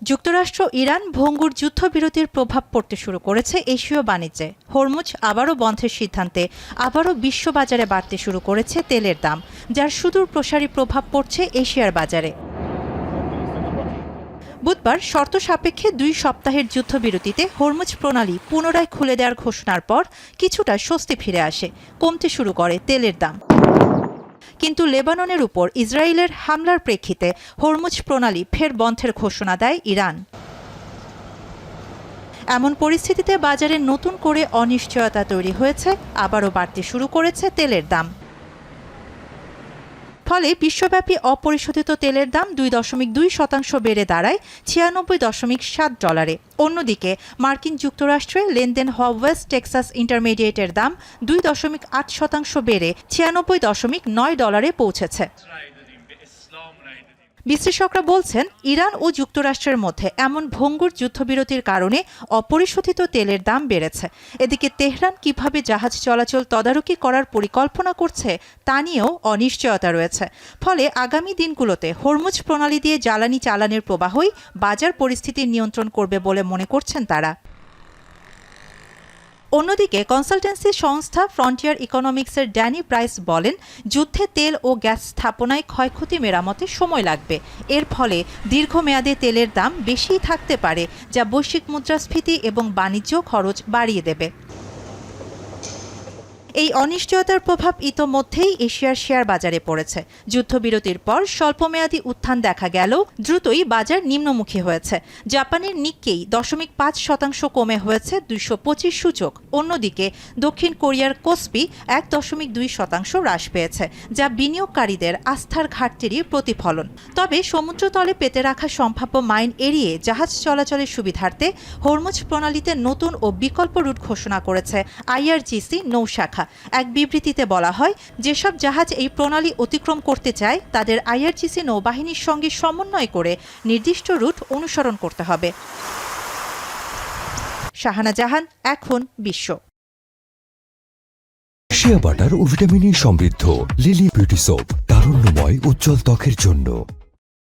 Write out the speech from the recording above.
যুক্তরাষ্ট্র ইরান ভঙ্গুর যুদ্ধবিরতির প্রভাব পড়তে শুরু করেছে এশীয় বাণিজ্যে। হরমুজ আবারও বন্ধের সিদ্ধান্তে আবারও বিশ্ববাজারে বাড়তে শুরু করেছে তেলের দাম, যার সুদূর প্রসারী প্রভাব পড়ছে এশিয়ার বাজারে। বুধবার শর্ত সাপেক্ষে 2 সপ্তাহের যুদ্ধবিরতিতে হরমুজ প্রণালী পুনরায় খুলে দেওয়ার ঘোষণার পর কিছুটা স্বস্তি ফিরে আসে, কমতে শুরু করে তেলের দাম। কিন্তু লেবাননের উপর ইসরায়েলের হামলার প্রেক্ষিতে হরমুজ প্রণালী ফের বন্ধের ঘোষণা দেয় ইরান। এমন পরিস্থিতিতে বাজারে নতুন করে অনিশ্চয়তা তৈরি হয়েছে, আবারও বাড়তে শুরু করেছে তেলের দাম। ফলে বিশ্বব্যাপী অপরিশোধিত তেলের দাম 2.2% বেড়ে দাঁড়ায় $96.7। অন্যদিকে মার্কিন যুক্তরাষ্ট্রে লেনদেন হওয়া ওয়েস্ট টেক্সাস ইন্টারমিডিয়েটের দাম 2.8% বেড়ে $96.9 পৌঁছেছে। বিশ্লেষকরা বলছেন, ইরান ও যুক্তরাষ্ট্রের মধ্যে এমন ভঙ্গুর যুদ্ধবিরতির কারণে অপরিশোধিত তেলের দাম বেড়েছে। এদিকে তেহরান কিভাবে জাহাজ চলাচল তদারকি করার পরিকল্পনা করছে তা নিয়েও অনিশ্চয়তা রয়েছে। ফলে আগামী দিনগুলোতে হরমুজ প্রণালী দিয়ে জ্বালানি চালানের প্রবাহই বাজার পরিস্থিতি নিয়ন্ত্রণ করবে বলে মনে করছেন তারা। অন্যদিকে কনসালটেন্সি সংস্থা ফ্রন্টিয়ার ইকোনমিক্সের ড্যানি প্রাইস বলেন, যুদ্ধে তেল ও গ্যাস স্থাপনায় ক্ষয়ক্ষতি মেরামতে সময় লাগবে। এর ফলে দীর্ঘমেয়াদে তেলের দাম বেশিই থাকতে পারে, যা বৈশ্বিক মুদ্রাস্ফীতি এবং বাণিজ্য খরচ বাড়িয়ে দেবে। এই অনিশ্চয়তার প্রভাব ইতোমধ্যেই এশিয়ার শেয়ার বাজারে পড়েছে। যুদ্ধবিরতির পর স্বল্পমেয়াদী উত্থান দেখা গেলেও দ্রুতই বাজার নিম্নমুখী হয়েছে। জাপানের নিক্কেই 0.5% কমে হয়েছে 225 সূচক। অন্যদিকে দক্ষিণ কোরিয়ার কোসপি 1.2% হ্রাস পেয়েছে, যা বিনিয়োগকারীদের আস্থার ঘাটতিরই প্রতিফলন। তবে সমুদ্রতলে পেতে রাখা সম্ভাব্য মাইন এড়িয়ে জাহাজ চলাচলের সুবিধার্থে হরমুজ প্রণালীতে নতুন ও বিকল্প রুট ঘোষণা করেছে আইআরজিসি নৌশাখা। এক বিবৃতিতে বলা হয়, যেসব জাহাজ এই প্রণালী অতিক্রম করতে চায় তাদের আইআরজিসি নৌবাহিনীর সঙ্গে সমন্বয় করে নির্দিষ্ট রুট অনুসরণ করতে হবে। শাহানা জাহান, এখন বিশ্ব। শিয়া বাটার ও ভিটামিন ই সমৃদ্ধ লিলি বিউটি সোপ, তারুণ্যময় উজ্জ্বল ত্বকের জন্য।